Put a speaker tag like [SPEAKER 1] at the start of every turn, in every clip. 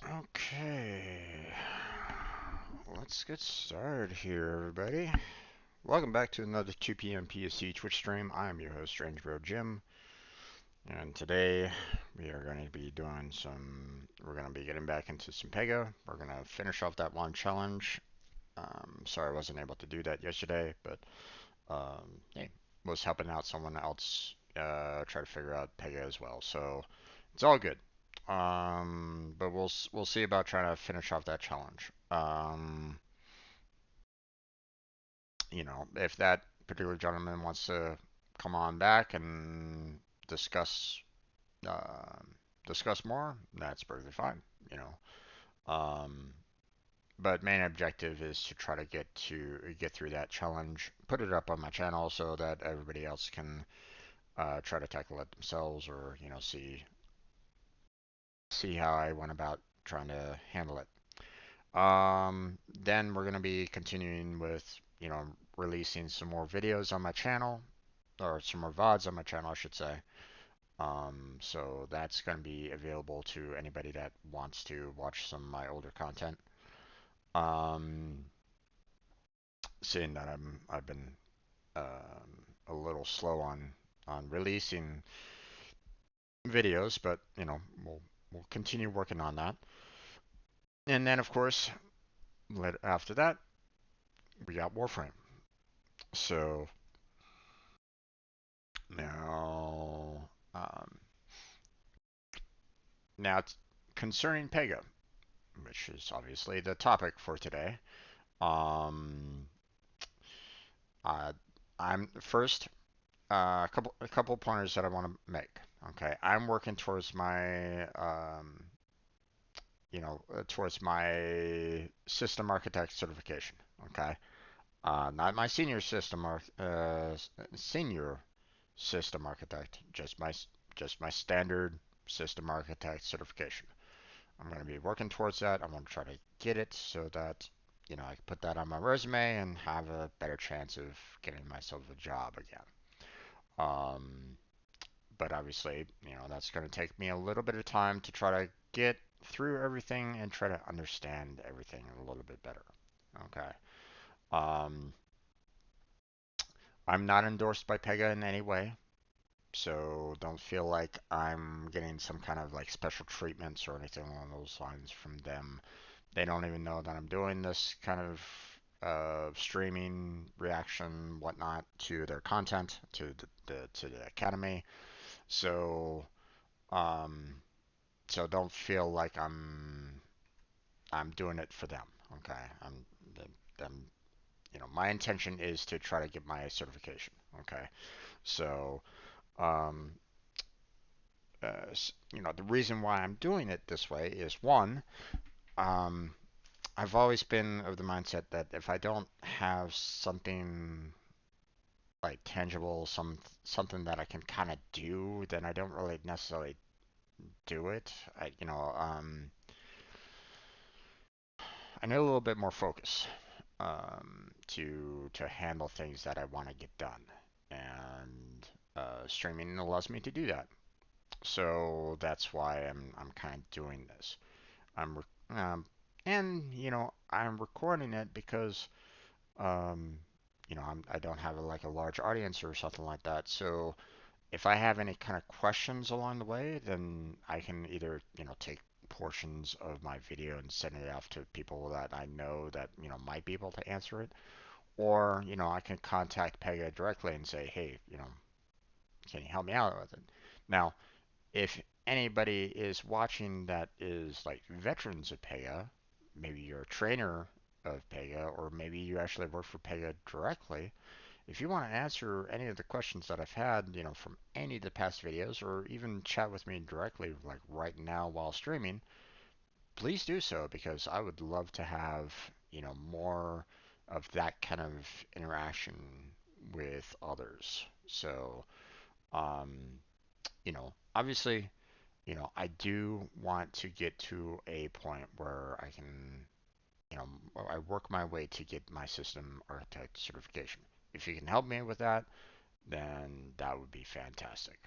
[SPEAKER 1] Okay, let's get started here, everybody. Welcome back to another 2 p.m. PST Twitch stream. I'm your host, Strange Bro Jim, and today we are going to be we're going to be getting back into some Pega. We're going to finish off that one challenge. Sorry I wasn't able to do that yesterday, but hey, was helping out someone else try to figure out Pega as well, so it's all good. But we'll see about trying to finish off that challenge. If that particular gentleman wants to come on back and discuss uh, discuss more, that's perfectly fine. You um, but main objective is to try to get through that challenge, put it up on my channel so that everybody else can try to tackle it themselves, or see how I went about trying to handle it. Then we're going to be continuing with, releasing some more videos on my channel, or some more VODs on my channel, I should say. So that's going to be available to anybody that wants to watch some of my older content. Um, Seeing that I've been a little slow on releasing videos, but we'll continue working on that. And then of course, after that, we got Warframe. So now, now it's concerning Pega, which is obviously the topic for today. Um, uh, I'm first a couple pointers that I want to make. Okay, I'm working towards my towards my system architect certification. Okay, not my senior system architect, just my standard system architect certification. I'm going to be working towards that. I'm going to try to get it so that I can put that on my resume and have a better chance of getting myself a job again. Um, but obviously, that's going to take me a little bit of time to try to get through everything and try to understand everything a little bit better. Okay. Um, I'm not endorsed by Pega in any way, so don't feel like I'm getting some kind of like special treatments or anything along those lines from them. They don't even know that I'm doing this kind of streaming reaction, whatnot, to their content, to the academy. So um, so don't feel like I'm doing it for them. Okay, I'm my intention is to try to get my certification. Okay, so um, the reason why I'm doing it this way is one, um, I've always been of the mindset that if I don't have something like tangible, something that I can kind of do, then I don't really necessarily do it. I need a little bit more focus to handle things that I want to get done, and streaming allows me to do that. So that's why I'm kind of doing this. I'm and I'm recording it because I don't have like a large audience or something like that. So if I have any kind of questions along the way, then I can either take portions of my video and send it off to people that I know that might be able to answer it, or I can contact Pega directly and say, hey, can you help me out with it? Now, if anybody is watching that is like veterans of Pega, maybe you're a trainer of Pega, or maybe you actually work for Pega directly, if you want to answer any of the questions that I've had, from any of the past videos, or even chat with me directly, like right now while streaming, please do so because I would love to have, more of that kind of interaction with others. So, um, obviously, I do want to get to a point where I can, I work my way to get my system architect certification. If you can help me with that, then that would be fantastic.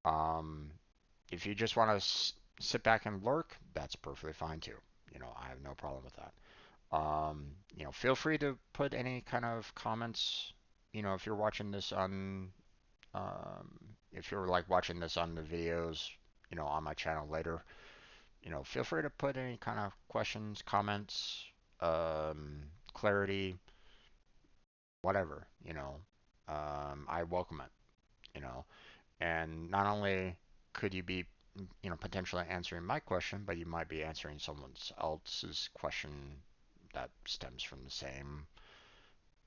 [SPEAKER 1] Um, if you just want to sit back and lurk, that's perfectly fine too. I have no problem with that. Feel free to put any kind of comments. If you're watching this on, um, if you're like watching this on the videos, on my channel later, feel free to put any kind of questions, comments, clarity, whatever. I welcome it. You know, and not only could you be, potentially answering my question, but you might be answering someone else's question that stems from the same,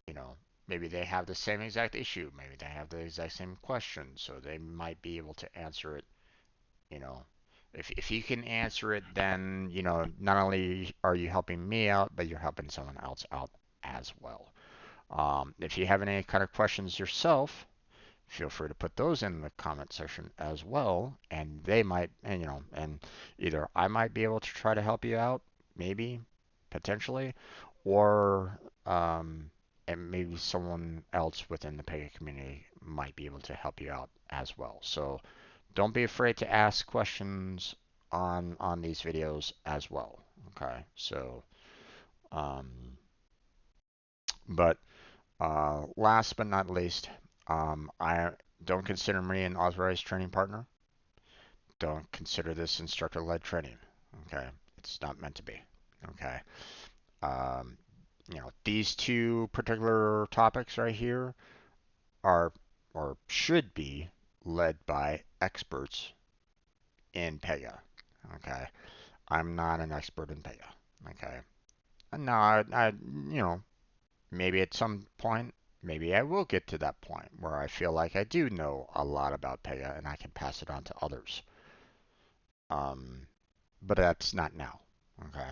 [SPEAKER 1] you know, maybe they have the same exact issue, maybe they have the exact same question, so they might be able to answer it, you know. If you can answer it, then, not only are you helping me out, but you're helping someone else out as well. If you have any kind of questions yourself, feel free to put those in the comment section as well, and they might, and either I might be able to try to help you out, maybe, potentially, or and maybe someone else within the Pega community might be able to help you out as well. So don't be afraid to ask questions on these videos as well. Okay, so um, but last but not least, I don't consider me an authorized training partner. Don't consider this instructor-led training. Okay, it's not meant to be. Okay, um, these two particular topics right here are or should be led by experts in Pega. Okay, I'm not an expert in Pega. Okay, no, maybe at some point, maybe I will get to that point where I feel like I do know a lot about Pega and I can pass it on to others. Um, but that's not now. Okay.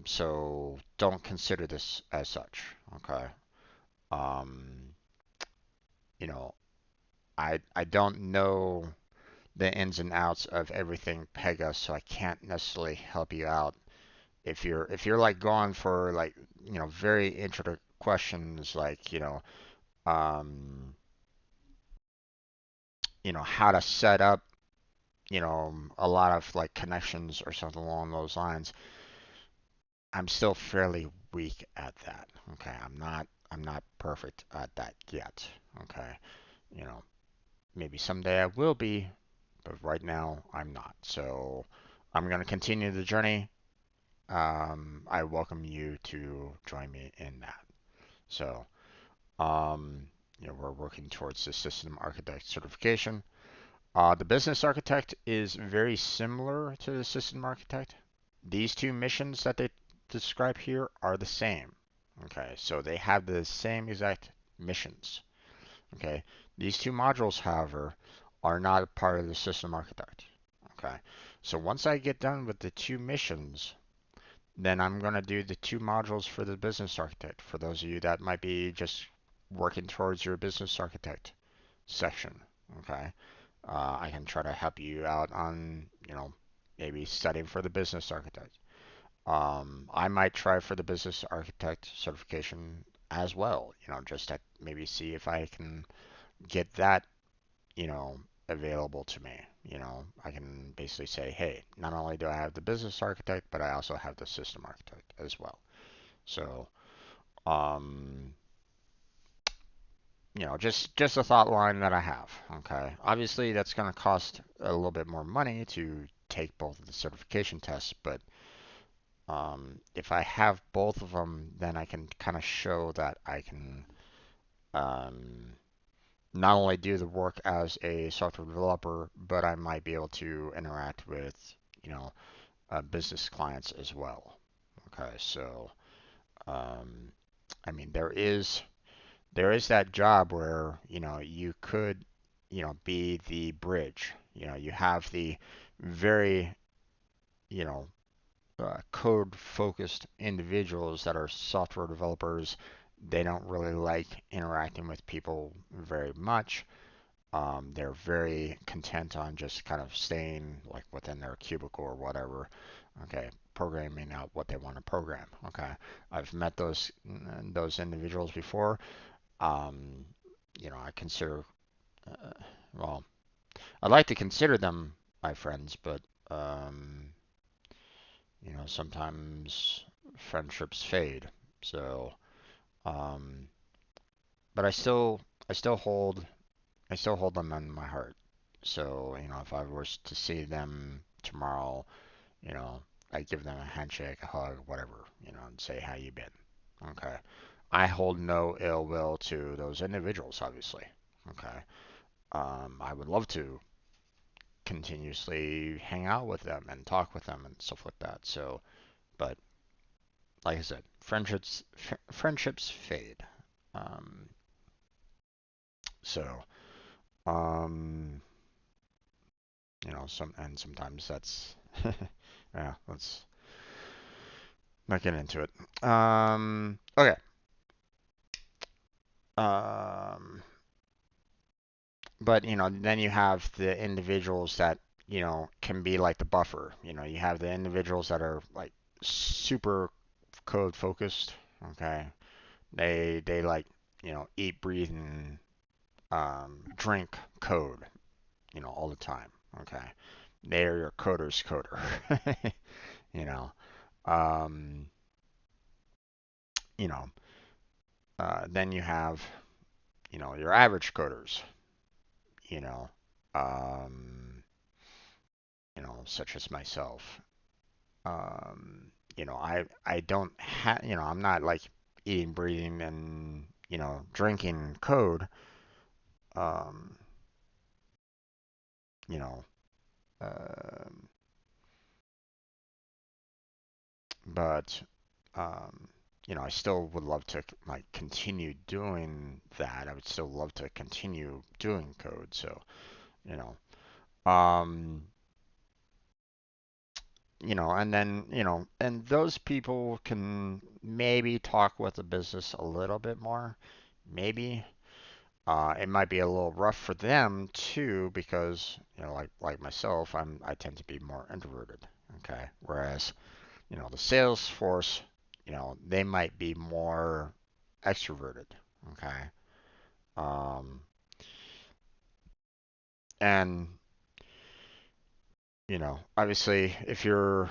[SPEAKER 1] So don't consider this as such. Okay. Um, you know, I don't know the ins and outs of everything Pega, so I can't necessarily help you out. If you're like going for like, very intricate questions like, um, how to set up, a lot of like connections or something along those lines, I'm still fairly weak at that. Okay, I'm not perfect at that yet. Okay, you know, maybe someday I will be, but right now I'm not. So I'm gonna continue the journey. I welcome you to join me in that. So, we're working towards the system architect certification. The business architect is very similar to the system architect. These two missions that they describe here are the same. Okay, so they have the same exact missions. Okay, these two modules, however, are not a part of the system architect. Okay, so once I get done with the two missions, then I'm going to do the two modules for the business architect. For those of you that might be just working towards your business architect section. Okay, I can try to help you out on, maybe studying for the business architect. I might try for the business architect certification as well, just to maybe see if I can get that, you know, available to me. I can basically say, hey, not only do I have the business architect, but I also have the system architect as well. So, um, just a thought line that I have. Okay, obviously that's going to cost a little bit more money to take both of the certification tests, but if I have both of them, then I can kind of show that I can um, not only do the work as a software developer, but I might be able to interact with, you know, business clients as well. Okay, so um, I mean, there is that job where, you could, be the bridge. You have the very, you know, code focused individuals that are software developers. They don't really like interacting with people very much. They're very content on just kind of staying like within their cubicle or whatever. Okay, programming out what they want to program. Okay, I've met those individuals before. Um, I consider, well, I like to consider them my friends, but Um, sometimes friendships fade. So, um, but I still hold, I still hold them in my heart. So, if I was to see them tomorrow, you know, I give them a handshake, a hug, whatever, and say how you been. Okay. I hold no ill will to those individuals, obviously. Okay. I would love to continuously hang out with them and talk with them and stuff like that. So, but like I said, friendships fade. Um, so, um, sometimes that's yeah, let's not get into it. Okay. Um, but then you have the individuals that can be like the buffer. You have the individuals that are like super code focused. Okay, they like eat, breathe, and drink code. All the time. Okay, they're your coder's coder. you know, um, you know. Then you have your average coders. You know, um, such as myself. I don't have, I'm not like eating, breathing, and drinking code. Um, you know, um, but um, I still would love to like continue doing that. I would still love to continue doing code. So, you know, um, and then, and those people can maybe talk with the business a little bit more. Maybe. It might be a little rough for them too because, like myself, I tend to be more introverted. Okay. Whereas, the sales force, they might be more extroverted. Okay. Um, and, obviously if you're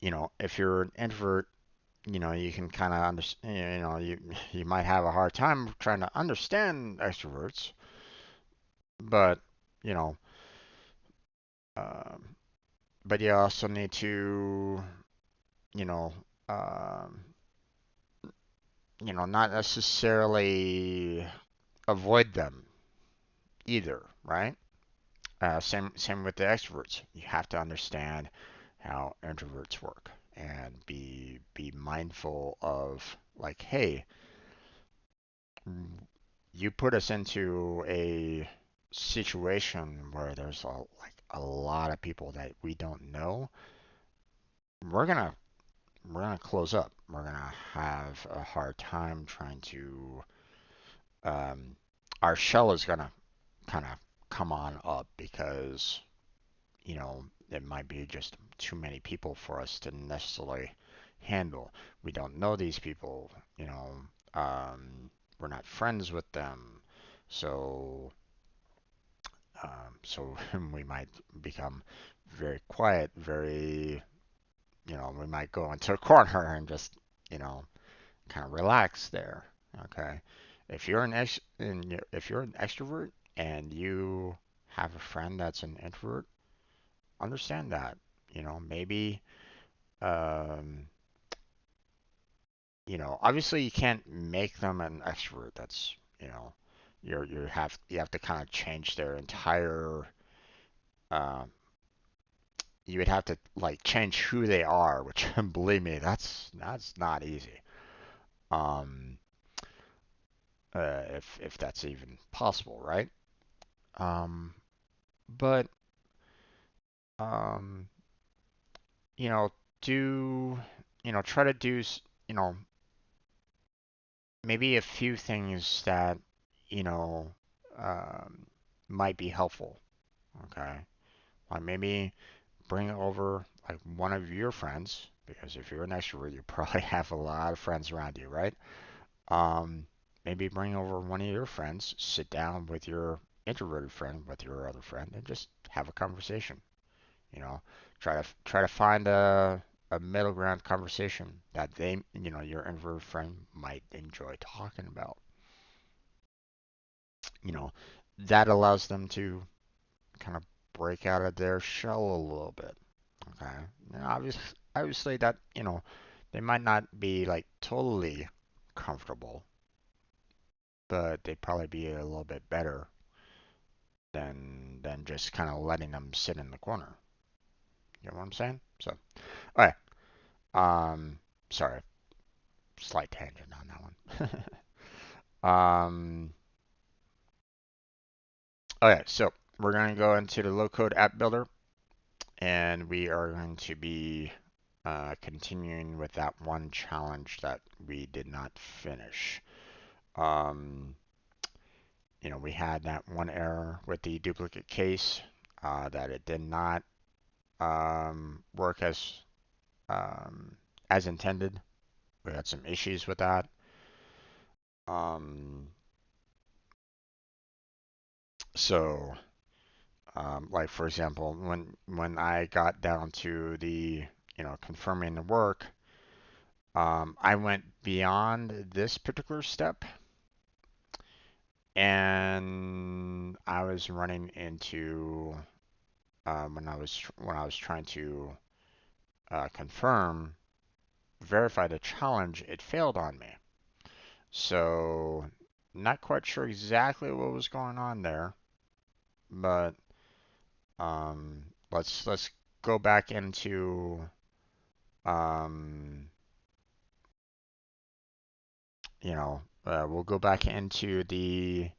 [SPEAKER 1] an introvert, you can kind of understand, you might have a hard time trying to understand extroverts, but, you know, um, but you also need to, you know, um, not necessarily avoid them either, right? Same with the extroverts. You have to understand how introverts work and be mindful of like, hey, you put us into a situation where there's a lot of people that we don't know. We're gonna we're gonna close up. We're gonna have a hard time trying to our shell is gonna kind of come on up because it might be just too many people for us to necessarily handle. We don't know these people, we're not friends with them, so so we might become very quiet, very, we might go into a corner and just, you know, kind of relax there. Okay. If you're an extrovert and you have a friend that's an introvert, understand that. Maybe um, obviously you can't make them an extrovert. That's, you have to kind of change their entire uh, you would have to like change who they are, which believe me, that's not easy. Um, if that's even possible, right? Um, but um, you know, do try to do maybe a few things that you know um, might be helpful. Okay, like maybe bring over like one of your friends because if you're an extrovert, you probably have a lot of friends around you, right? Um, maybe bring over one of your friends, sit down with your introverted friend with your other friend and just have a conversation. You know, try to find a middle ground conversation that your introverted friend might enjoy talking about. You know, that allows them to kind of break out of their shell a little bit. Okay. Now, obviously that, they might not be like totally comfortable, but they'd probably be a little bit better than just kind of letting them sit in the corner. You know what I'm saying? So, all right. Sorry, slight tangent on that one. Okay, so we're going to go into the low code app builder, and we are going to be continuing with that one challenge that we did not finish. Um, we had that one error with the duplicate case, that it did not work as intended. We had some issues with that. Um, so, like for example, when I got down to the confirming the work, I went beyond this particular step, and I was running into when I was trying to verify the challenge, it failed on me. So, not quite sure exactly what was going on there, but let's go back into um, we'll go back into the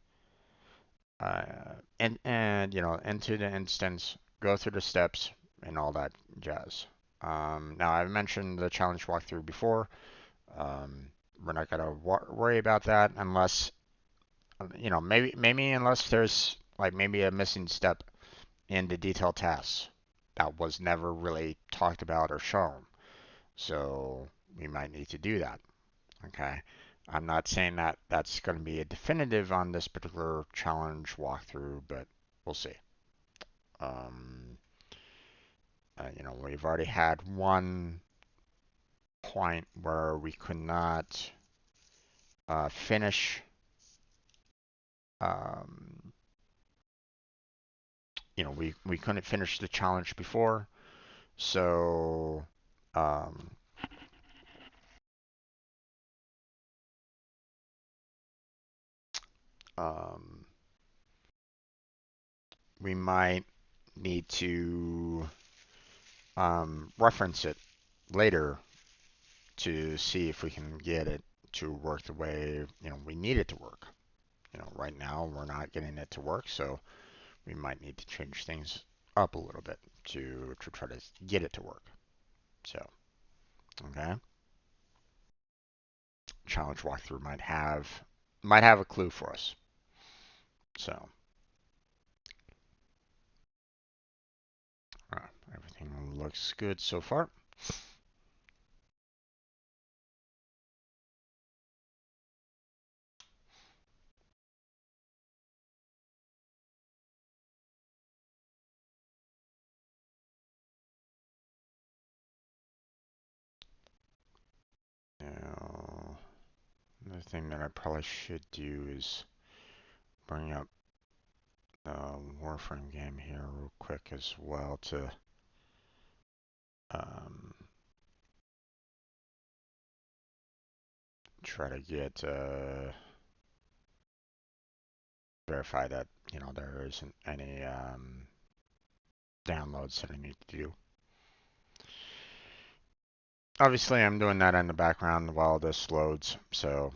[SPEAKER 1] into the instance, go through the steps and all that jazz. Now I've mentioned the challenge walkthrough before. Um, we're not gonna worry about that unless maybe unless there's like maybe a missing step in the detailed tasks that was never really talked about or shown. So we might need to do that. Okay. I'm not saying that that's going to be a definitive on this particular challenge walkthrough, but we'll see. Um, we've already had one point where we could not finish. Um, we couldn't finish the challenge before, so um, um, we might need to reference it later to see if we can get it to work the way we need it to work. Right now we're not getting it to work, so we might need to change things up a little bit to try to get it to work. So, okay, challenge walkthrough might have a clue for us. So, everything looks good so far. Now, another thing that I probably should do is bring up the Warframe game here real quick as well to um, try to get verify that there isn't any downloads that I need to do. Obviously, I'm doing that in the background while this loads, so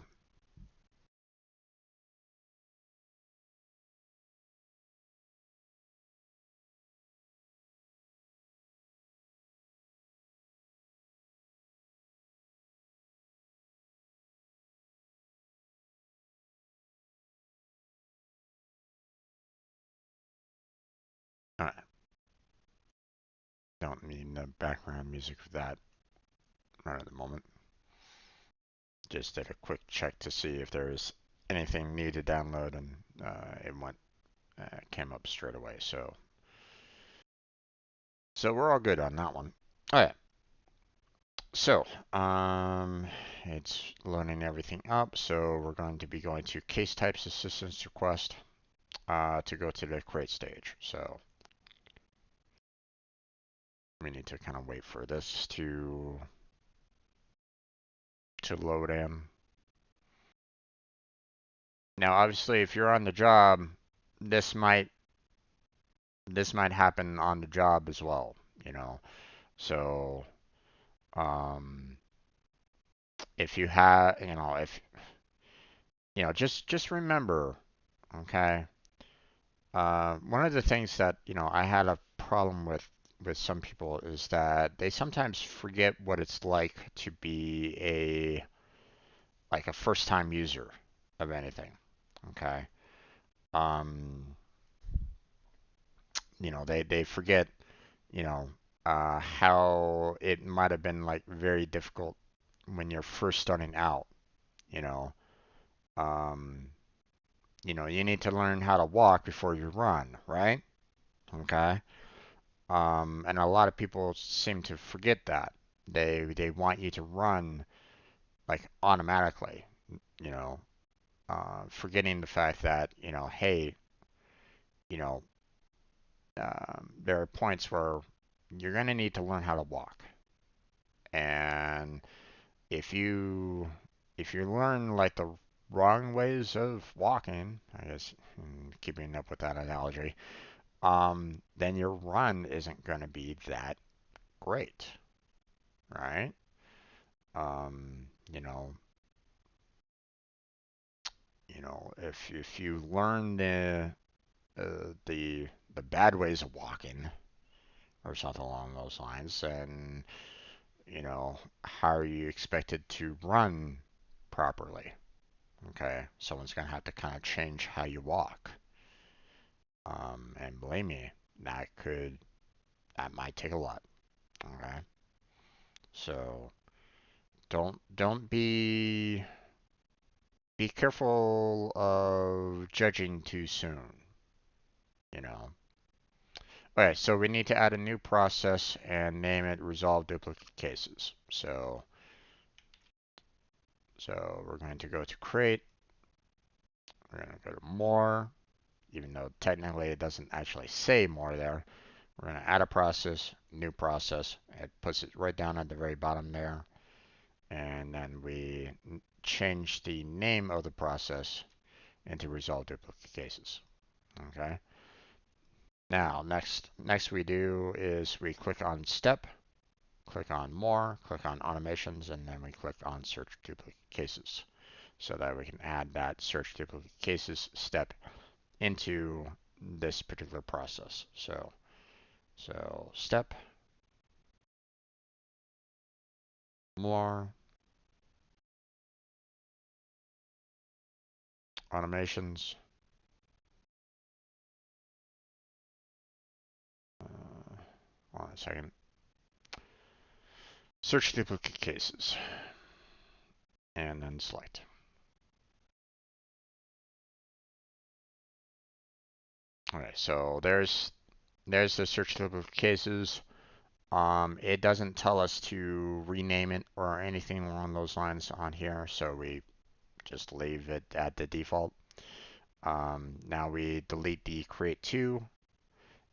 [SPEAKER 1] I don't need the background music for that right at the moment. Just did a quick check to see if there is anything new to download, and it went came up straight away. So we're all good on that one. All right. So, it's loading everything up. So we're going to be going to case types assistance request to go to the create stage. So we need to kind of wait for this to load in. Now, obviously, if you're on the job, this might happen on the job as well, you know. So, um, if you have, if just remember, okay. One of the things that I had a problem with some people is that they sometimes forget what it's like to be a first time user of anything. Okay. Um, they forget, you know, how it might have been like very difficult when you're first starting out, you know. Um, you need to learn how to walk before you run, right? Okay. And a lot of people seem to forget that. They want you to run like automatically, you know, forgetting the fact that, hey, you know, there are points where you're going to need to learn how to walk. And if you learn like the wrong ways of walking, I guess, keeping up with that analogy, then your run isn't going to be that great, right? Um, you know, if you learn the bad ways of walking or something along those lines, then how are you expected to run properly? Okay, someone's gonna have to kind of change how you walk. And believe me, that might take a lot. Okay, so don't be careful of judging too soon. You know. Okay, so we need to add a new process and name it resolve duplicate cases. So we're going to go to create. We're going to go to more, even though technically it doesn't actually say more there. We're going to add a process, new process. It puts it right down at the very bottom there. And then we change the name of the process into resolve duplicate cases. Okay. Now, next we do is we click on step, click on more, click on automations, and then we click on search duplicate cases so that we can add that search duplicate cases step into this particular process. So step, more, automations, hold on a second, search duplicate cases, and then select. Okay, so there's the search duplicate cases. It doesn't tell us to rename it or anything along those lines on here, so we just leave it at the default. Now we delete the create to,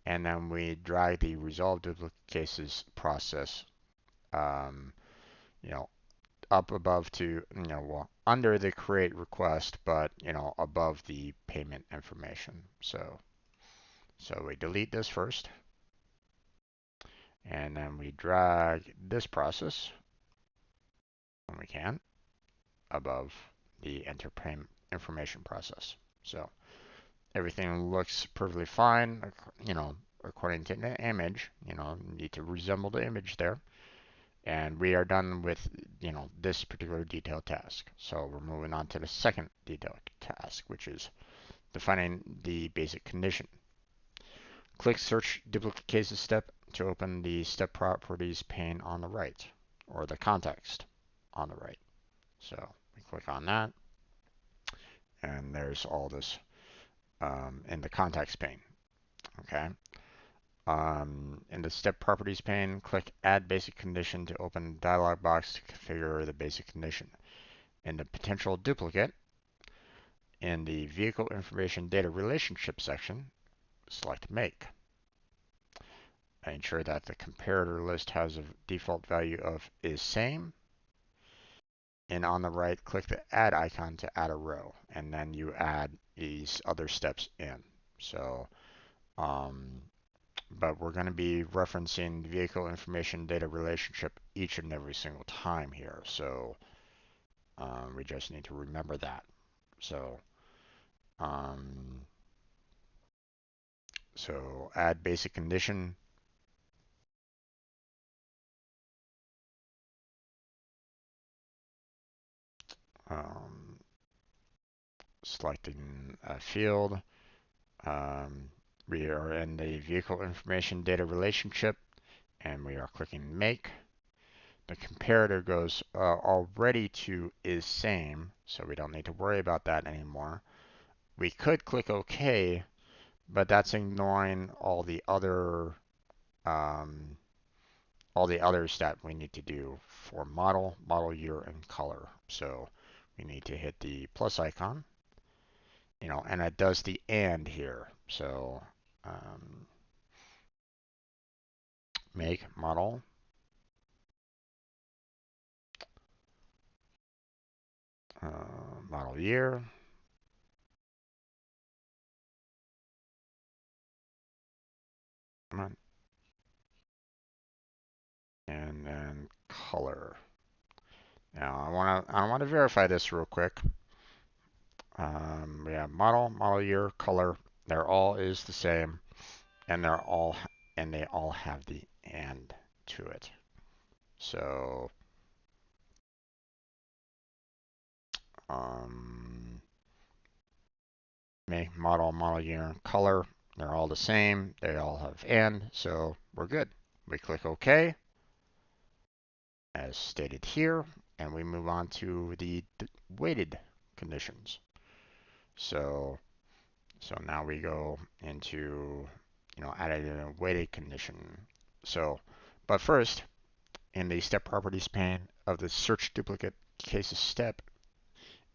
[SPEAKER 1] and then we drag the resolve duplicate cases process, um, you know, up above to, well, under the create request, but, above the payment information. So we delete this first, and then we drag this process, when we can, above the enter payment information process. So everything looks perfectly fine, according to the image. Need to resemble the image there. And we are done with, this particular detail task. So we're moving on to the second detail task, which is defining the basic condition. Click Search Duplicate Cases step to open the step properties pane on the right, or the context on the right. So we click on that, and there's all this in the context pane. Okay. In the step properties pane, click Add Basic Condition to open the dialog box to configure the basic condition. In the potential duplicate, in the vehicle information data relationship section, select Make. Ensure that the comparator list has a default value of is same. And on the right, click the add icon to add a row, and then you add these other steps in. So, but we're going to be referencing the vehicle information data relationship each and every single time here. So we just need to remember that. So, so add basic condition. Selecting a field. We are in the vehicle information data relationship, and we are clicking Make. The comparator goes already to is same, so we don't need to worry about that anymore. We could click OK, but that's ignoring all the others that we need to do for model, model year, and color. So we need to hit the plus icon, and it does the and here. So make model model year. Come on. And then color. Now I want to verify this real quick. We have model, model year, color. They're all is the same, and they all have the and to it. So make model, model year, color. They're all the same. They all have and, so we're good. We click OK, as stated here, and we move on to the weighted conditions. So now we go into, adding a weighted condition. So, but first, in the step properties pane of the search duplicate cases step,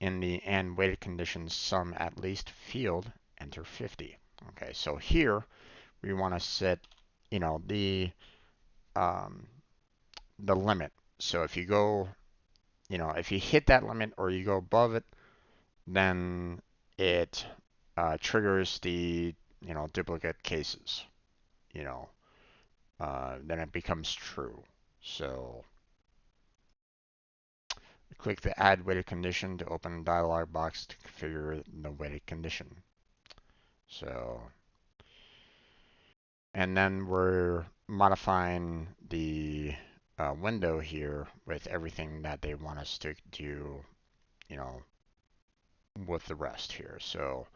[SPEAKER 1] in the and weighted conditions sum at least field, enter 50. Okay, so here we want to set, the limit. So if you go, if you hit that limit or you go above it, then it triggers the, duplicate cases, then it becomes true. So click the add weighted condition to open a dialog box to configure the weighted condition. So, and then we're modifying the window here with everything that they want us to do, with the rest here. So,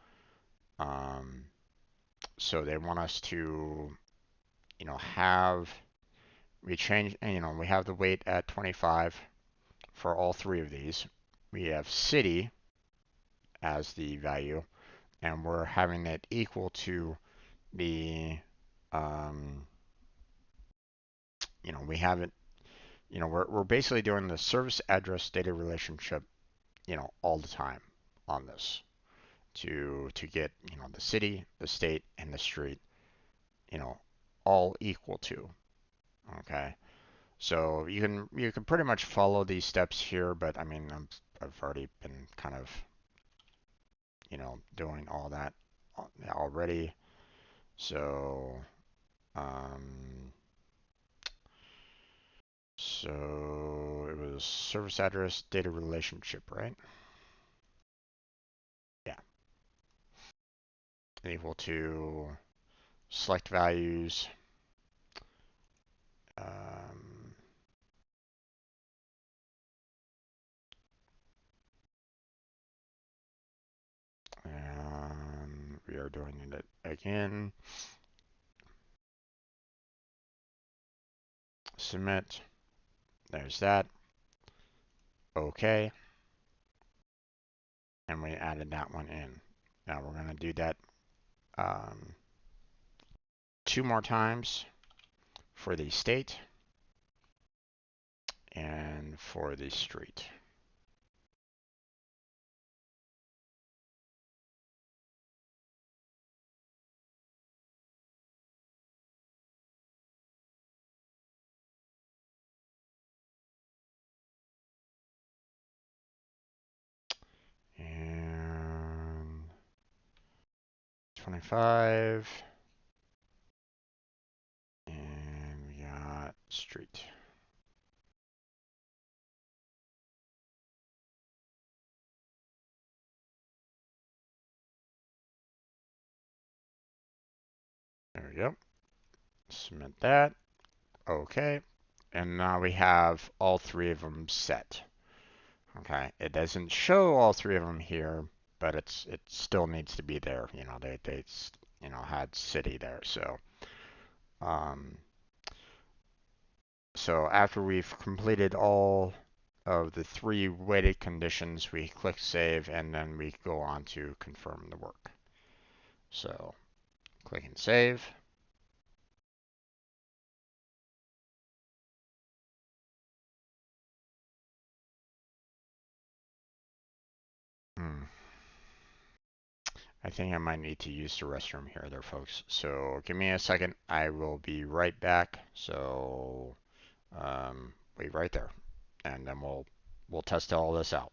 [SPEAKER 1] so they want us to, we have the weight at 25 for all three of these. We have city as the value, and we're having it equal to the, we have it, we're basically doing the service address data relationship, all the time on this to get, the city, the state, and the street, all equal to. Okay. So you can pretty much follow these steps here, but I mean, I've already been kind of, doing all that already. So, so it was service address data relationship, right? Yeah. Equal to select values. And we are doing it again. Submit. There's that. Okay. And we added that one in. Now we're going to do that um, 2 more times for the state and for the street. And 25. And we got street. There we go. Submit that. Okay. And now we have all 3 of them set. Okay. It doesn't show all 3 of them here, but it still needs to be there. You know, they had city there. Um, so after we've completed all of the 3 weighted conditions, we click save and then we go on to confirm the work. So click and save. I think I might need to use the restroom here there, folks. So give me a second. I will be right back. So wait right there. And then we'll test all this out.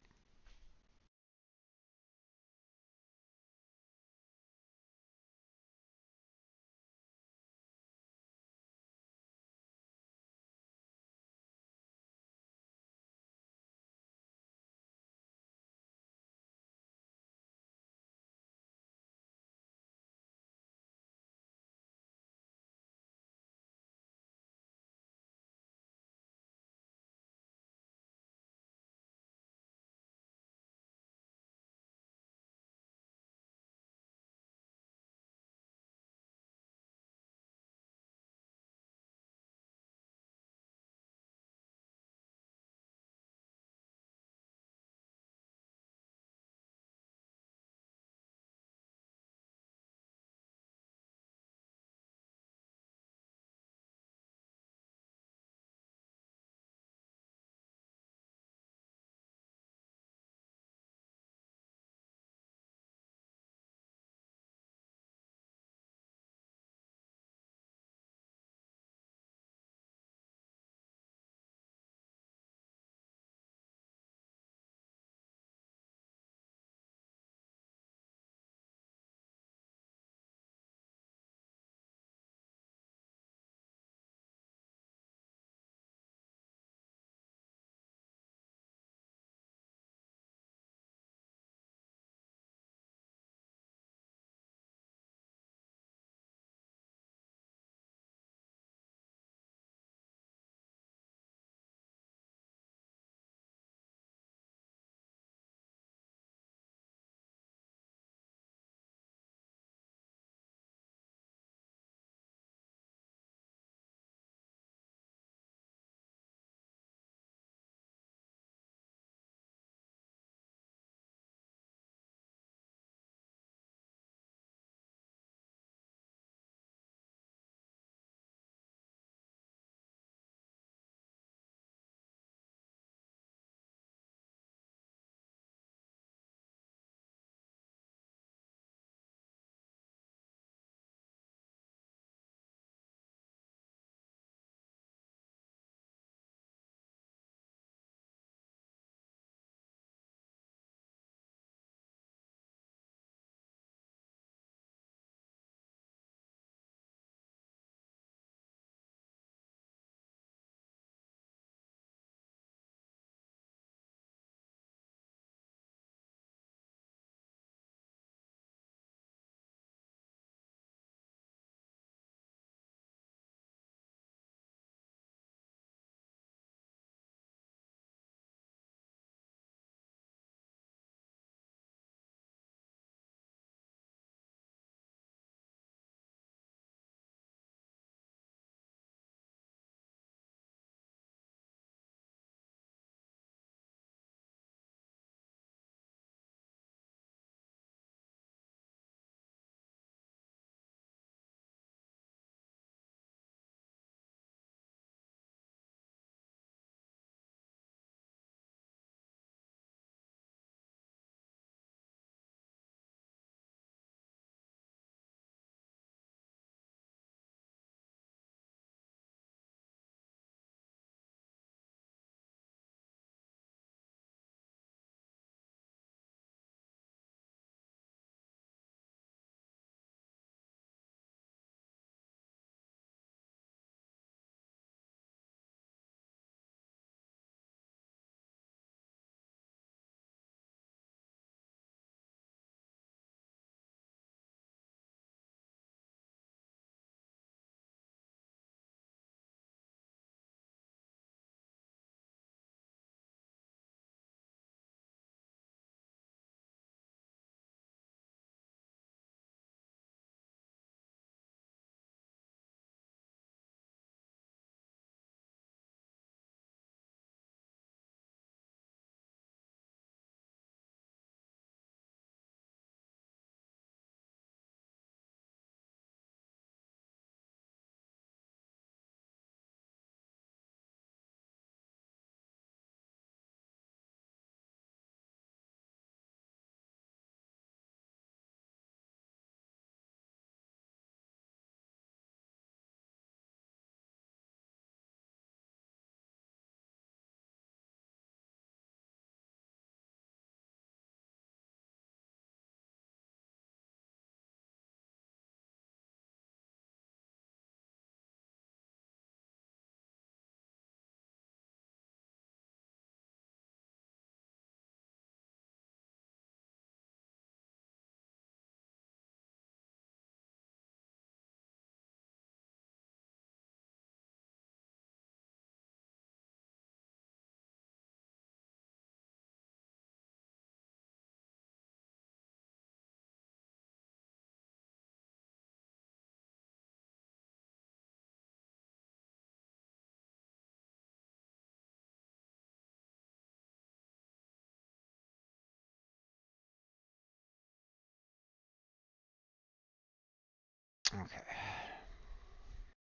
[SPEAKER 1] Okay.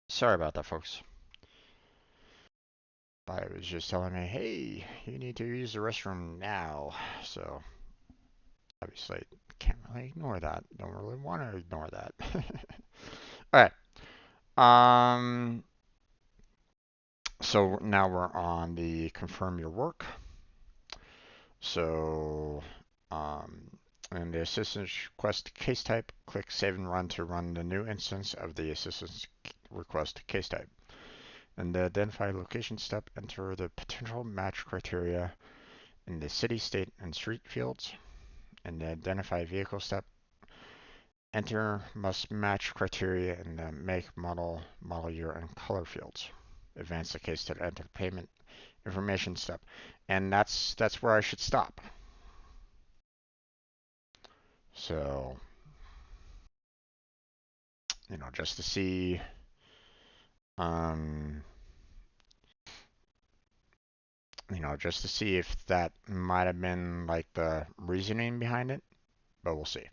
[SPEAKER 1] Sorry about that, folks. I was just telling me, hey, you need to use the restroom now. So obviously, can't really ignore that. Don't really want to ignore that. All right. Um. So now we're on the confirm your work. So, in the assistance request case type, click Save and Run to run the new instance of the assistance request case type. In the Identify Location step, enter the potential match criteria in the city, state, and street fields. In the Identify Vehicle step, enter must match criteria in the make, model, model year, and color fields. Advance the case to the enter payment information step. And that's where I should stop. So, just to see, um, just to see if that might have been like the reasoning behind it, but we'll see.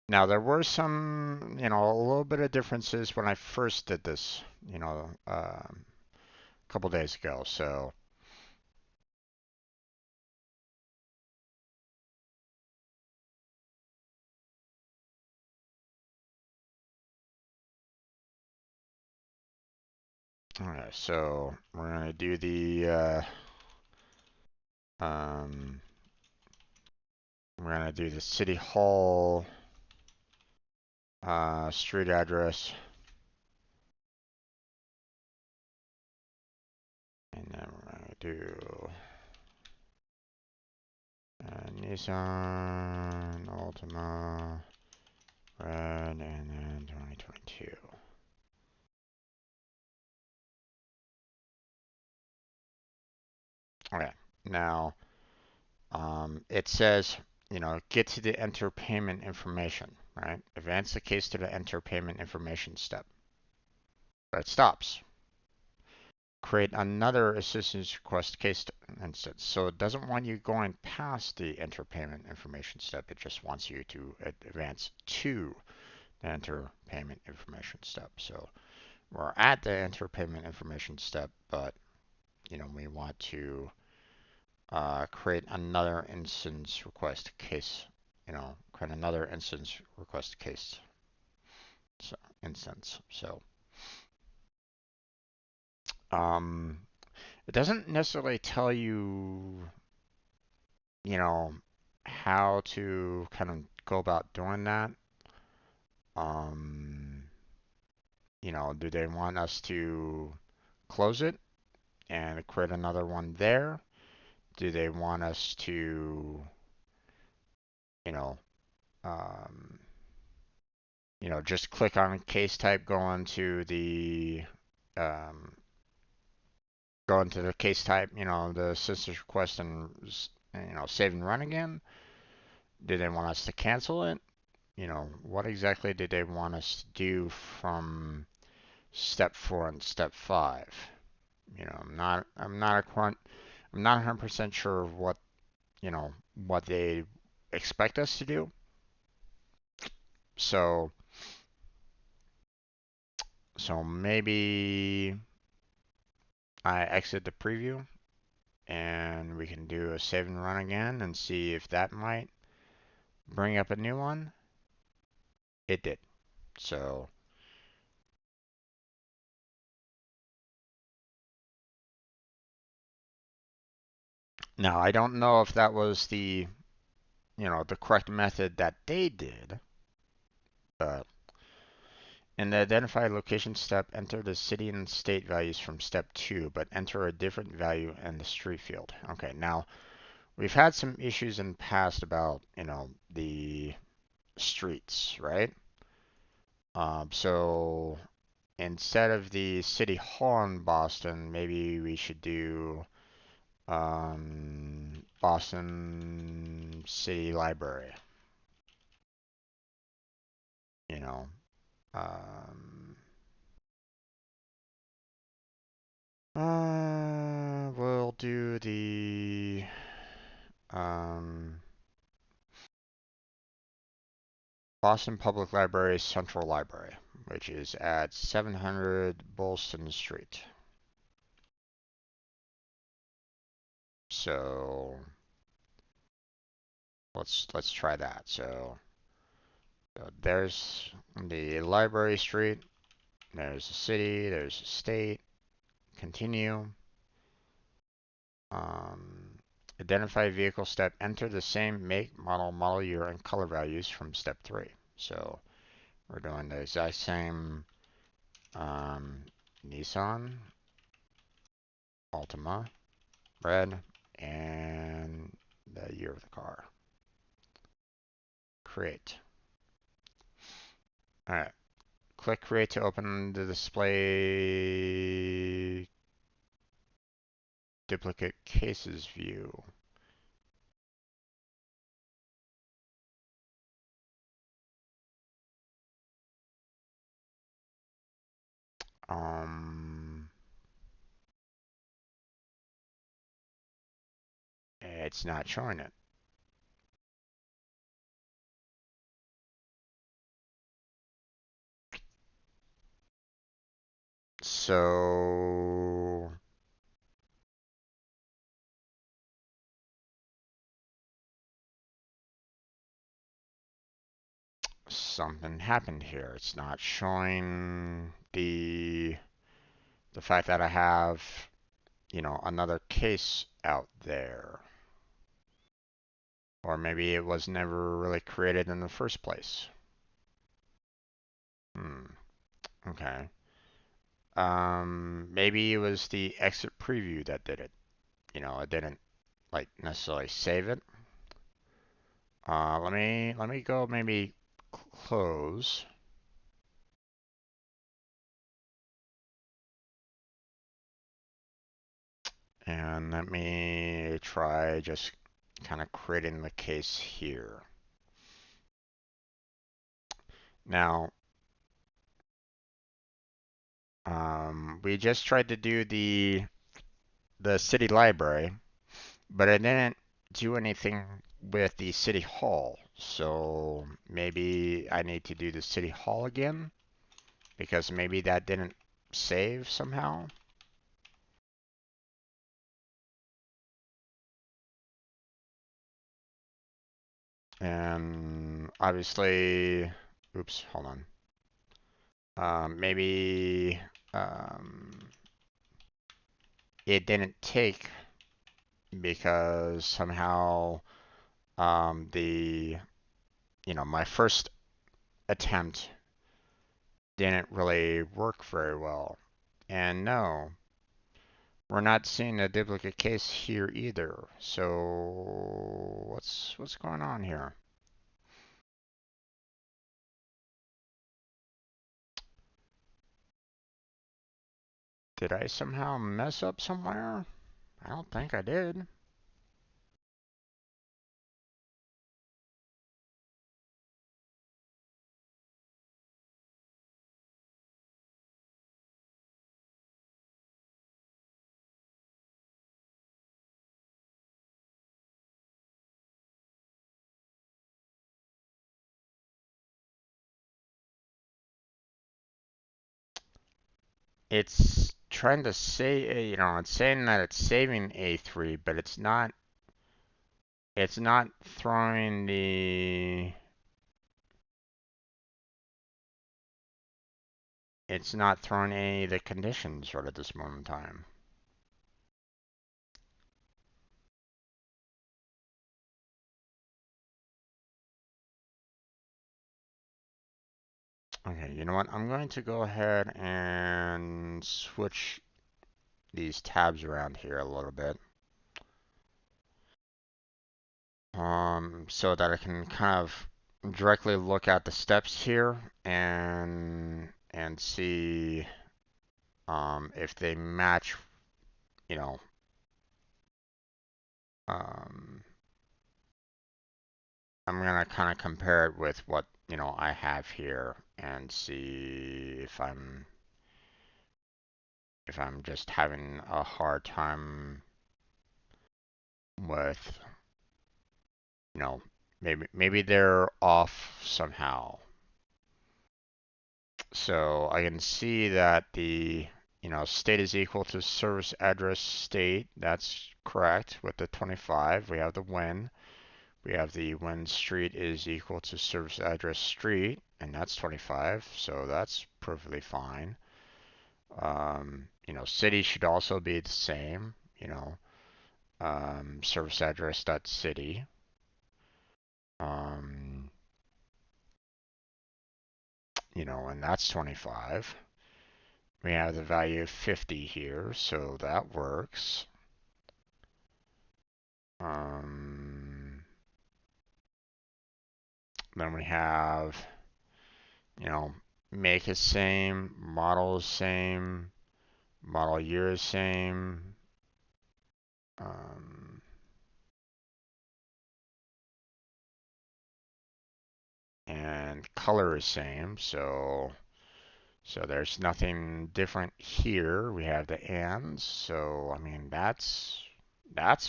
[SPEAKER 1] Now, there were some, a little bit of differences when I first did this, a couple days ago. So, all right, so we're gonna do um, we're gonna do the city hall street address, and then we're gonna do Nissan Altima red, and then 2022. Okay, now it says, get to the enter payment information, right? Advance the case to the enter payment information step. But it stops. Create another assistance request case instance. So it doesn't want you going past the enter payment information step. It just wants you to advance to the enter payment information step. So we're at the enter payment information step, but we want to create another instance request case. Create another instance request case. So instance. So um, it doesn't necessarily tell you, you know, how to kind of go about doing that. Um, do they want us to close it and create another one there? Do they want us to, you know, um, just click on case type, um, go into the case type, the assistance request, and save and run again? Do they want us to cancel it? What exactly did they want us to do from step 4 and step 5? I'm not 100% sure of what they expect us to do. So, maybe I exit the preview and we can do a save and run again and see if that might bring up a new one. It did. So, now I don't know if that was the correct method that they did, but in the identify location step, enter the city and state values from step 2, but enter a different value in the street field. Okay, now we've had some issues in the past about, the streets, right? So instead of the city hall in Boston, maybe we should do Boston City Library. You know, um, we'll do the um, Boston Public Library Central Library, which is at 700 Boylston Street. So let's try that. So there's the library street. There's the city. There's the state. Continue. Um, Identify vehicle step. Enter the same make, model year, and color values from step 3. So we're doing the exact same um, Nissan Altima, red, and the year of the car. Create. Alright. Click create to open the display duplicate cases view. Um, it's not showing it. So something happened here. It's not showing the fact that I have, another case out there. Or maybe it was never really created in the first place. Okay. Maybe it was the exit preview that did it. It didn't like necessarily save it. Let me go maybe close. And let me try just kind of creating the case here. Now, we just tried to do the city library, but it didn't do anything with the city hall. So maybe I need to do the city hall again because maybe that didn't save somehow. And obviously, oops, hold on. Maybe it didn't take because somehow my first attempt didn't really work very well. And no, we're not seeing a duplicate case here either. So what's going on here? Did I somehow mess up somewhere? I don't think I did. It's trying to say, it's saying that it's saving A3, but it's not throwing it's not throwing any of the conditions right at this moment in time. Okay, you know what? I'm going to go ahead and switch these tabs around here a little bit. So that I can kind of directly look at the steps here and see if they match, you know, um, I'm gonna kind of compare it with what, I have here and see if I'm just having a hard time with, you know, maybe they're off somehow. So I can see that the state is equal to service address state. That's correct with the 25. We have the when. We have the when street is equal to service address street, and that's 25. So that's perfectly fine. City should also be the same. Service address dot city. Um, and that's 25. We have the value of 50 here, so that works. Um, then we have, you know, make is same, model is same, model year is same. Um, and color is same, so there's nothing different here. We have the ands, so I mean that's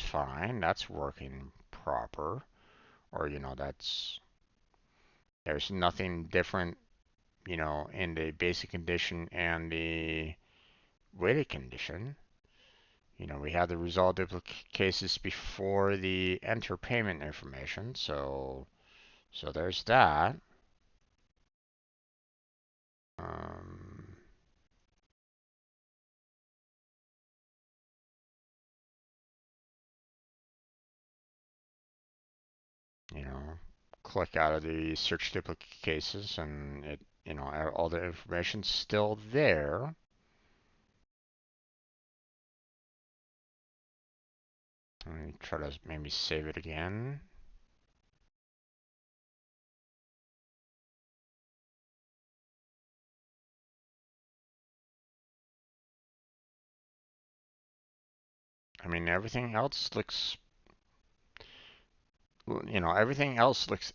[SPEAKER 1] fine. That's working proper. Or there's nothing different, in the basic condition and the weighted condition. We have the resolve duplicate cases before the enter payment information, so there's that. Um, you know, Click out of the search duplicate cases, and all the information's still there. Let me try to maybe save it again. I mean, everything else looks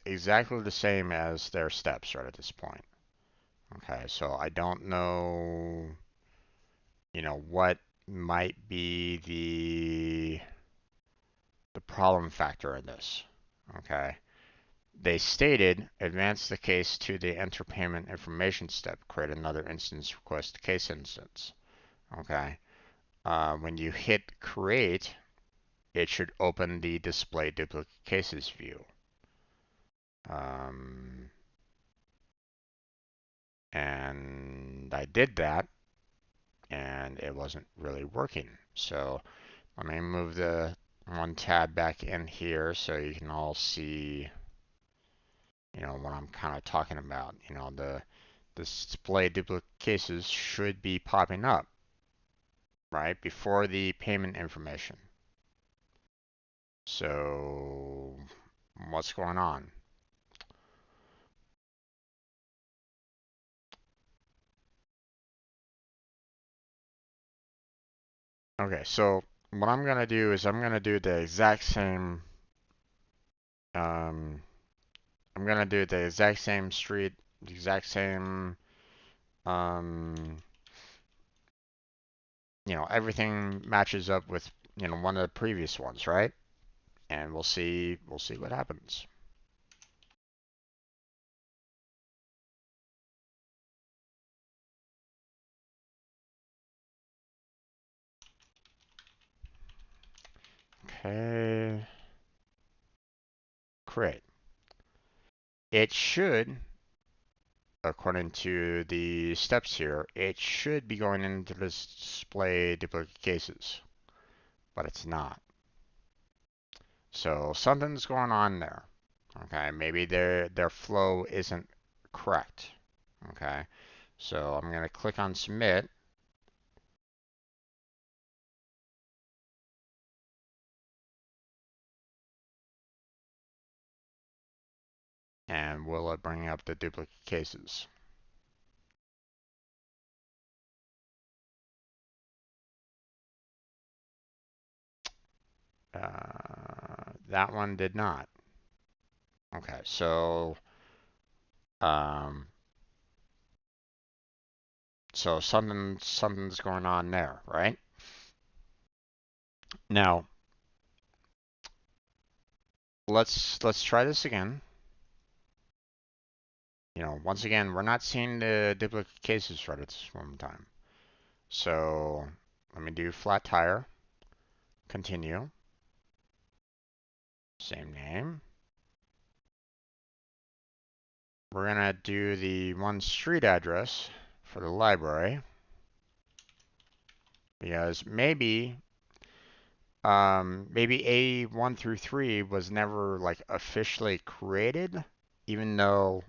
[SPEAKER 1] exactly the same as their steps right at this point. Okay, so I don't know, what might be the problem factor in this. Okay. They stated, advance the case to the enter payment information step, create another instance request case instance. Okay. When you hit create, it should open the display duplicate cases view. And I did that, and it wasn't really working. So let me move the one tab back in here so you can all see, what I'm kind of talking about. The display duplicate cases should be popping up, right, before the payment information. So what's going on? Okay, so what I'm going to do is I'm going to do the exact same, um, I'm going to do the exact same street, the exact same, um, everything matches up with, one of the previous ones, right? And we'll see what happens. Okay, create. It should, according to the steps here, it should be going into this display duplicate cases, but it's not. So something's going on there. Okay, maybe their flow isn't correct. Okay, so I'm gonna click on submit. And will it bring up the duplicate cases? That one did not. Okay, um, so something's going on there, right? Now, let's try this again. Once again, we're not seeing the duplicate cases right at this moment in time. So let me do flat tire, continue, same name. We're gonna do the one street address for the library because maybe A1 through 3 was never like officially created, even though,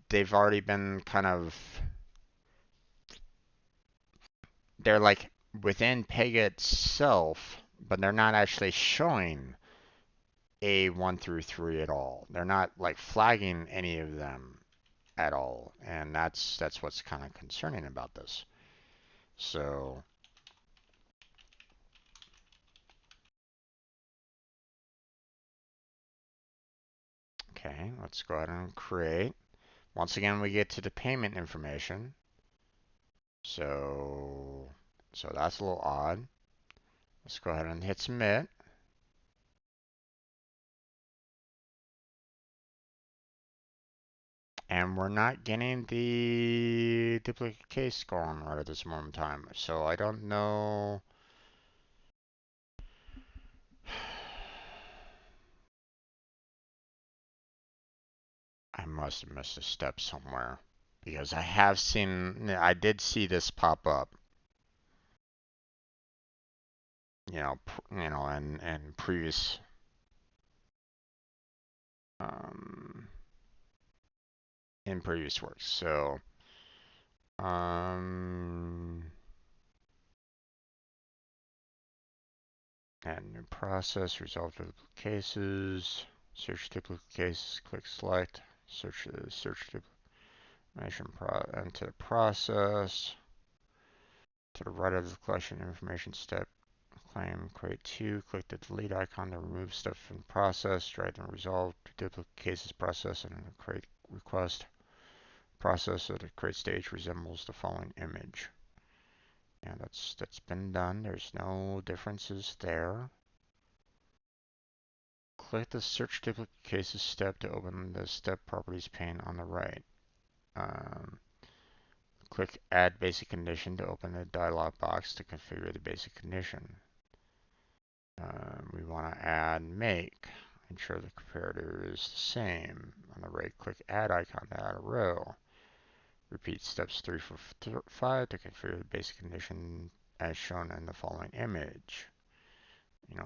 [SPEAKER 1] they've already been kind of, they're like within Pega itself, but they're not actually showing A1 through 3 at all. They're not like flagging any of them at all, and that's what's kind of concerning about this. So, okay, let's go ahead and create. Once again, we get to the payment information. So that's a little odd. Let's go ahead and hit submit. And we're not getting the duplicate case going right at this moment in time. So I don't know. I must have missed a step somewhere because I did see this pop up, and previous, um, in previous works. So, add new process, resolve duplicate cases, search duplicate cases, click select, search duplicate enter the process. To the right of the collection information step, claim create 2, click the delete icon to remove stuff from the process, drag and resolve duplicate cases process, and create request process at the create stage resembles the following image. And that's been done. There's no differences there. Click the search duplicate cases step to open the step properties pane on the right. Um, Click add basic condition to open the dialog box to configure the basic condition. We want to add make. Ensure the comparator is the same. On the right, click add icon to add a row. Repeat steps 3, 4, 5 to configure the basic condition as shown in the following image.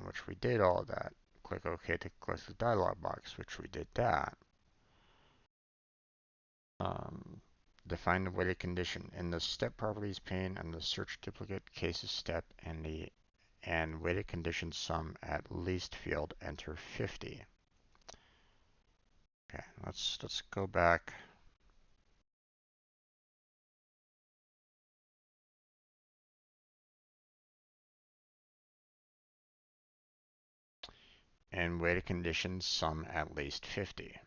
[SPEAKER 1] Which we did all of that. Click OK to close the dialog box, which we did that. Define the weighted condition in the step properties pane and the search duplicate cases step and weighted condition sum at least field enter 50. Okay, let's go back. And weighted condition sum at least 50.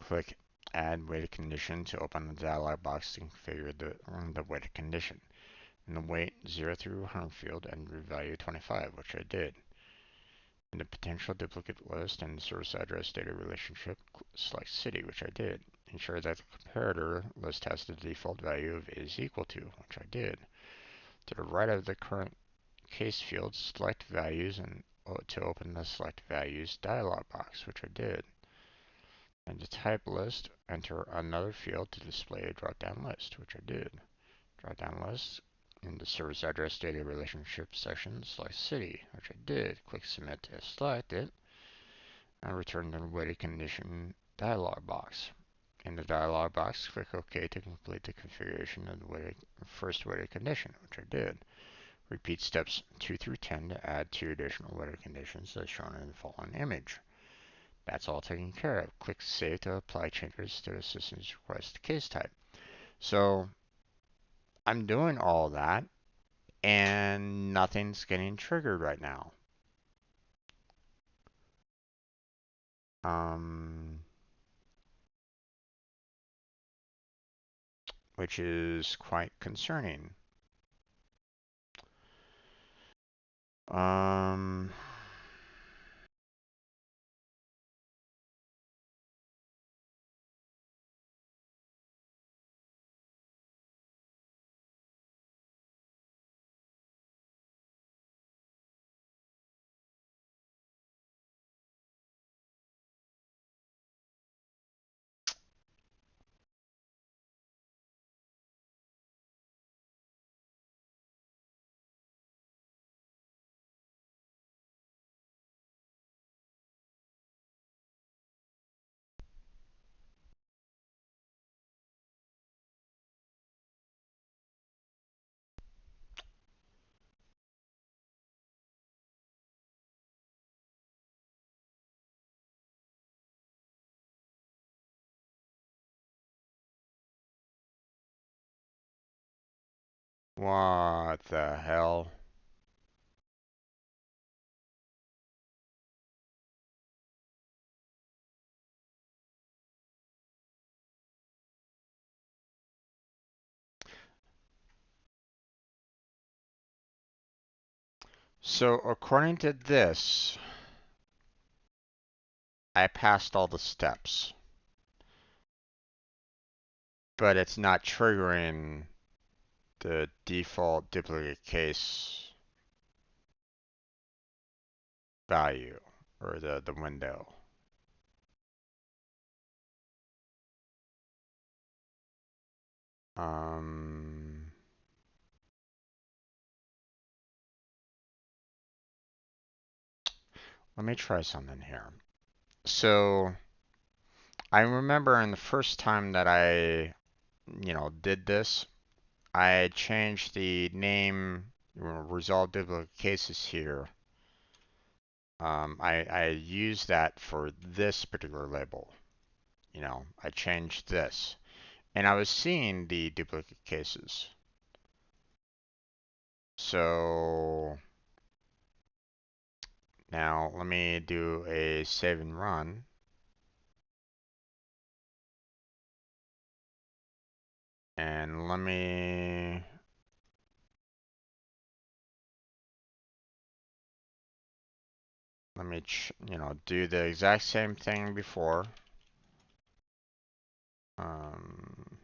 [SPEAKER 1] Click add weighted condition to open the dialog box to configure the weighted condition. In the weight 0 through 100 field enter value 25, which I did. In the potential duplicate list and source address data relationship, select city, which I did. Ensure that the comparator list has the default value of is equal to, which I did. To the right of the current case field, select values and to open the select values dialog box, which I did. And the type list, enter another field to display a drop-down list, which I did. Drop-down list in the service address data relationship section, select city, which I did. Click submit to select it, and return the weighted condition dialog box. In the dialog box, click OK to complete the configuration of the first weighted condition, which I did. Repeat steps 2 through 10 to add 2 additional weighted conditions as shown in the following image. That's all taken care of. Click Save to apply changes to the system's request case type. So I'm doing all that, and nothing's getting triggered right now. Which is quite concerning. Um, what the hell? So according to this, I passed all the steps, but it's not triggering the default duplicate case value or the window. Um, Let me try something here. So I remember in the first time that I did this, I changed the name, resolve duplicate cases here. I used that for this particular label. I changed this. And I was seeing the duplicate cases. So now let me do a save and run. And let me do the exact same thing before. Um,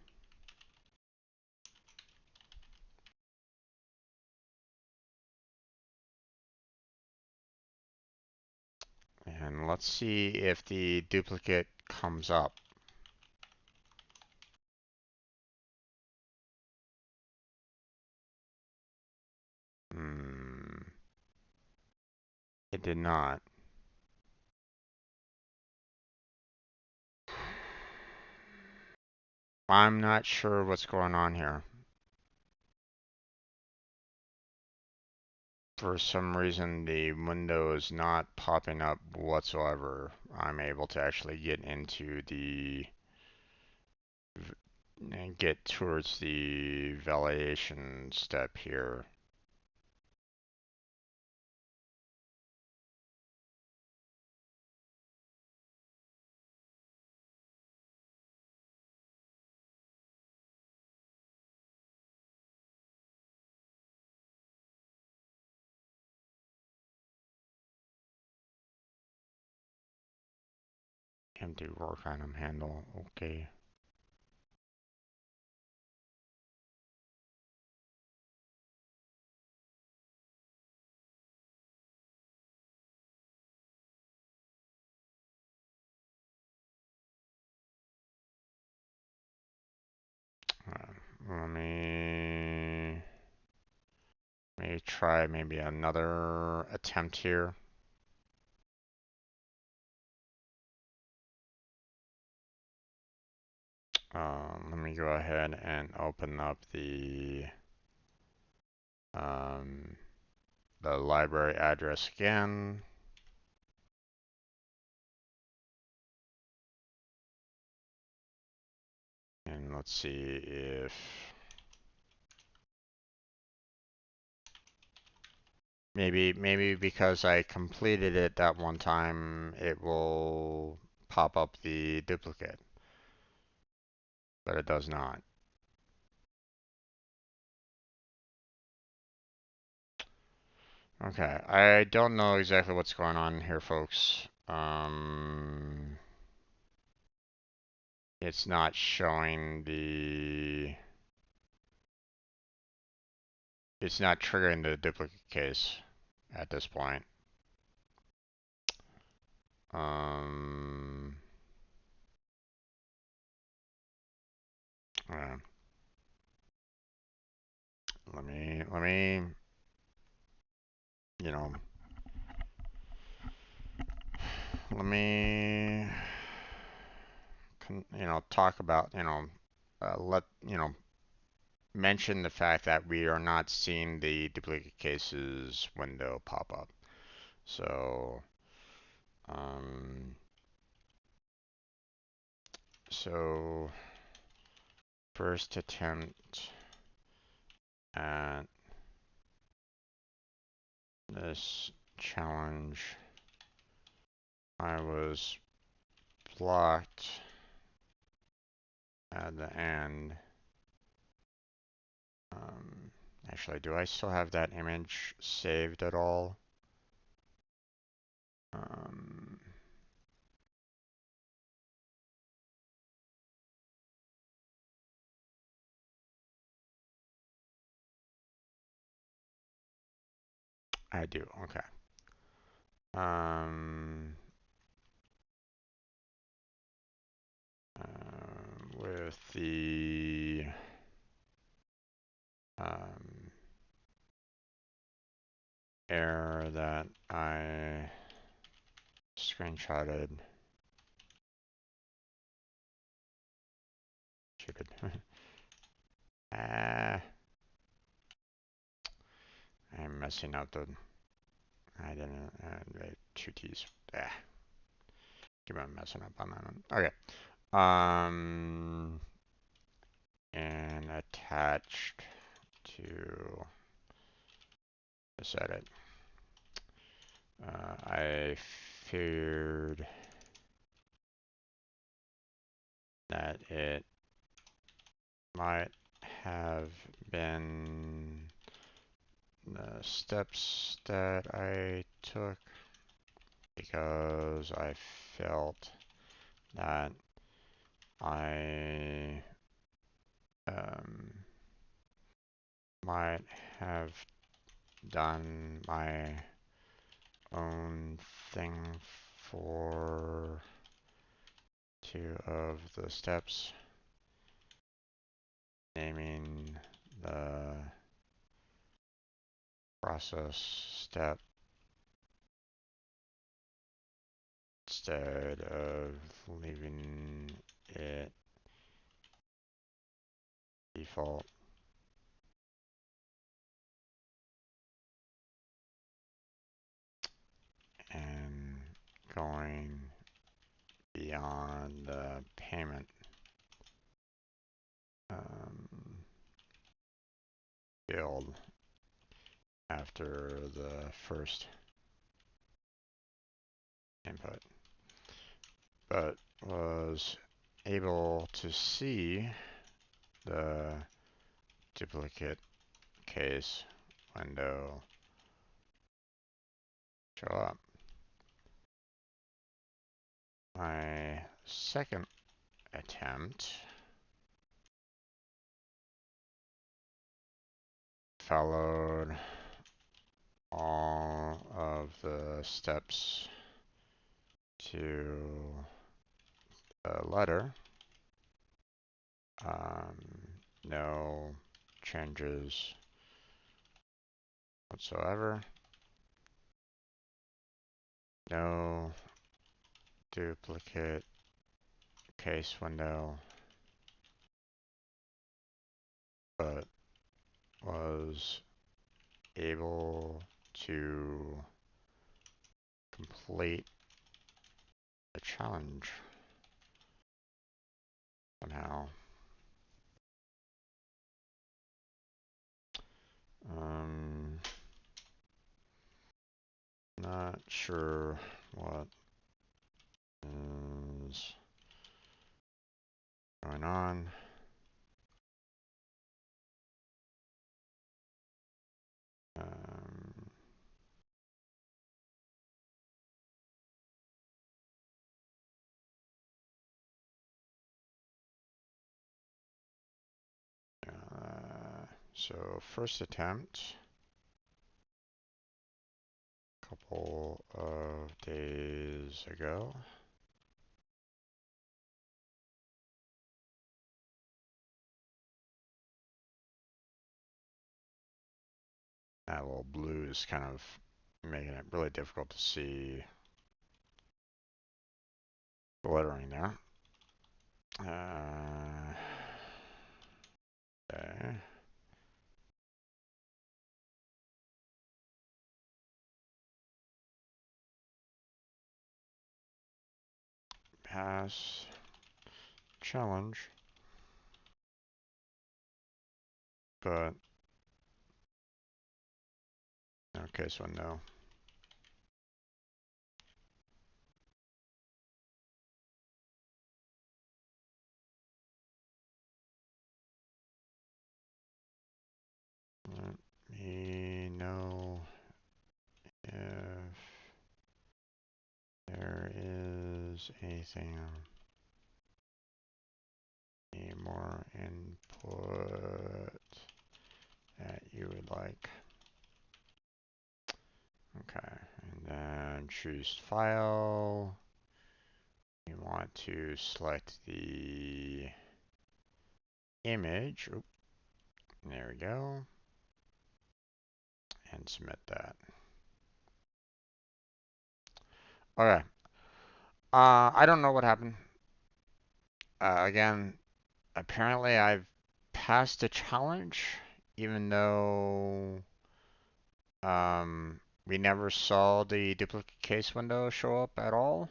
[SPEAKER 1] and let's see if the duplicate comes up. Hmm, it did not. I'm not sure what's going on here. For some reason, the window is not popping up whatsoever. I'm able to actually get into and get towards the validation step here. Empty work item handle. Okay. Let me try maybe another attempt here. Let me go ahead and open up um, the library address again. And let's see if maybe because I completed it that one time, it will pop up the duplicate, but it does not. Okay, I don't know exactly what's going on here, folks. It's not showing it's not triggering the duplicate case at this point. Um, uh, let me, you know, let me, talk about, mention the fact that we are not seeing the duplicate cases window pop up. So, um, so first attempt at this challenge, I was blocked at the end. Um, Actually, do I still have that image saved at all? Um, I do, okay. Um, with the um, error that I screenshotted. Stupid. Ah, I'm messing up the. I didn't. Two T's. Ah, keep on messing up on that one. Okay. And attached to this edit. I feared that it might have been the steps that I took because I felt that I might have done my own thing for two of the steps, naming the process step instead of leaving it default. And going beyond the payment field after the first input, but was able to see the duplicate case window show up. My second attempt followed all of the steps to the letter. No changes whatsoever. No duplicate case window, but was able to complete the challenge somehow. Not sure what is going on. So first attempt, a couple of days ago. That little blue is kind of making it really difficult to see the lettering there. Okay. Pass challenge, but okay, so no. Let me know if there is anything, any more input that you would like. Okay, and then choose file. You want to select the image. Oop, there we go. And submit that. Okay. I don't know what happened. Again, apparently I've passed a challenge, even though we never saw the duplicate case window show up at all.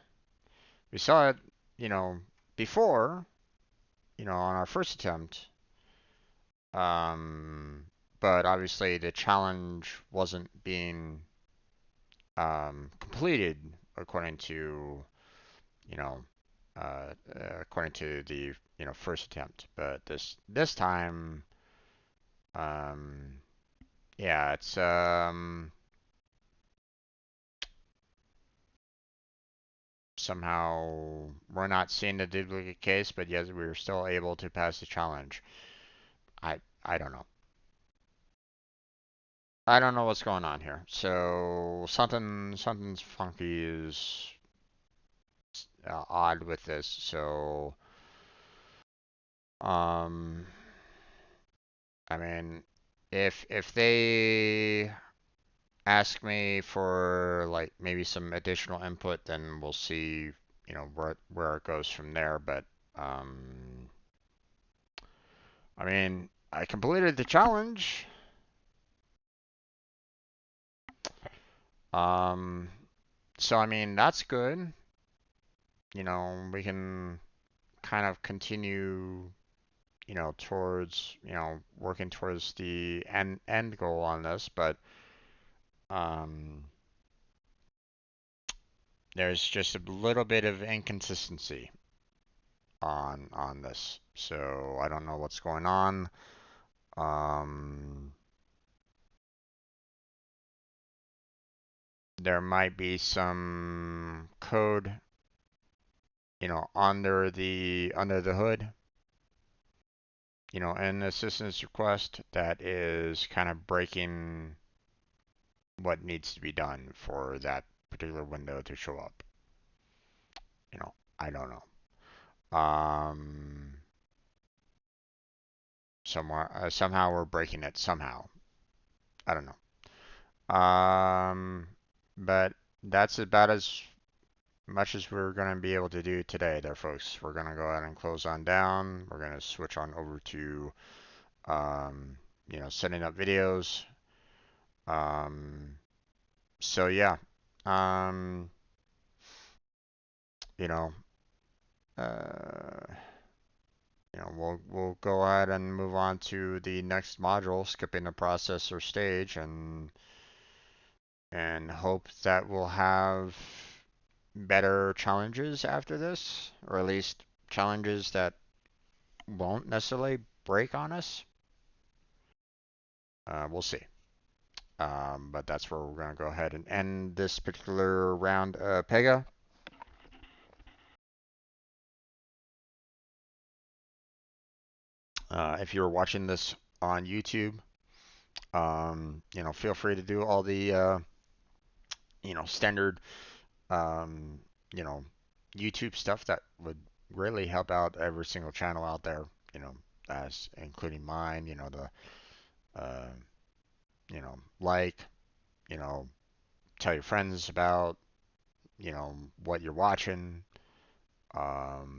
[SPEAKER 1] We saw it, you know, before, on our first attempt. But obviously the challenge wasn't being completed according to, you know, according to the, first attempt. But this time, um, yeah, it's somehow we're not seeing the duplicate case, but yes, we're still able to pass the challenge. I don't know. I don't know what's going on here. So something's funky is odd with this. So um, I mean, if they ask me for like maybe some additional input, then we'll see, where it goes from there. But um, I mean, I completed the challenge. Um, so I mean, that's good. We can kind of continue, towards, working towards the end goal on this, but um, there's just a little bit of inconsistency on this. So I don't know what's going on. Um, there might be some code, under the hood, an assistance request that is kind of breaking what needs to be done for that particular window to show up. I don't know. Somehow we're breaking it somehow. I don't know. But that's about as much as we're going to be able to do today there, folks. We're going to go ahead and close on down. We're going to switch on over to, setting up videos. Um, so yeah, um, you know, uh, we'll go ahead and move on to the next module, skipping the processor stage, and hope that we'll have better challenges after this, or at least challenges that won't necessarily break on us. We'll see. But that's where we're going to go ahead and end this particular round. Pega, if you're watching this on YouTube, Feel free to do all the standard um, you know, YouTube stuff that would really help out every single channel out there, you know, as including mine, uh, like, you know, tell your friends about, what you're watching,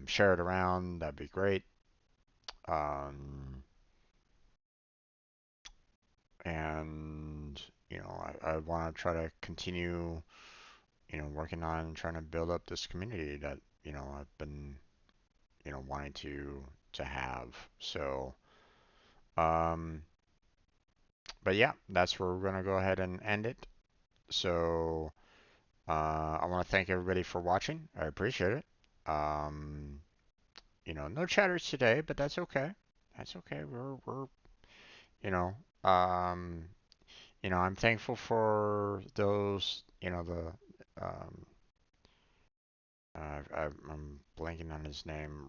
[SPEAKER 1] share it around, that'd be great. Um, and, I want to try to continue, working on trying to build up this community that, I've been, wanting to have. So, um, but yeah, that's where we're gonna go ahead and end it. So, I want to thank everybody for watching. I appreciate it. Um, no chatters today, but that's okay. That's okay. We're you know, um, I'm thankful for those, I'm blanking on his name,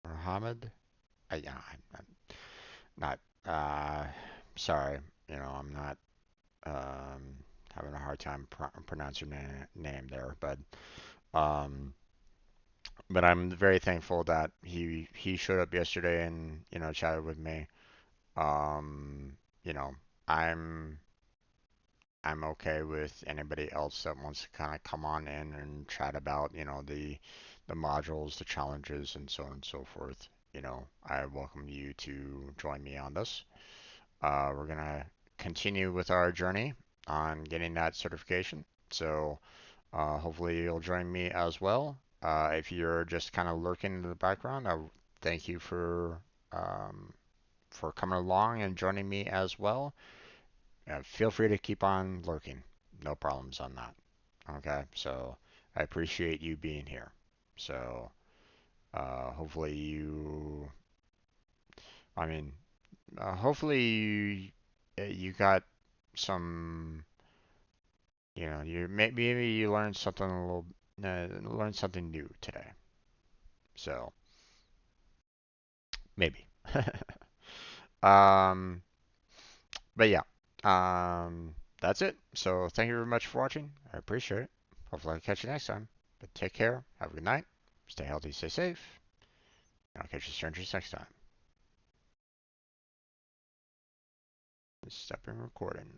[SPEAKER 1] Muhammad. Yeah, I'm not, sorry, I'm not, um, having a hard time pronouncing your name there, um, but I'm very thankful that he showed up yesterday and, chatted with me. Um, you know, I'm I'm okay with anybody else that wants to kind of come on in and chat about, the modules, the challenges, and so on and so forth. I welcome you to join me on this. We're gonna continue with our journey on getting that certification. So hopefully you'll join me as well. If you're just kind of lurking in the background, I thank you um, for coming along and joining me as well. Feel free to keep on lurking. No problems on that. Okay, so I appreciate you being here. So hopefully I mean, hopefully you got some, maybe you learned something learned something new today. So maybe. um, but yeah, that's it. So thank you very much for watching. I appreciate it. Hopefully I'll catch you next time. But take care. Have a good night. Stay healthy, stay safe. And I'll catch you strangers next time. Stopping recording.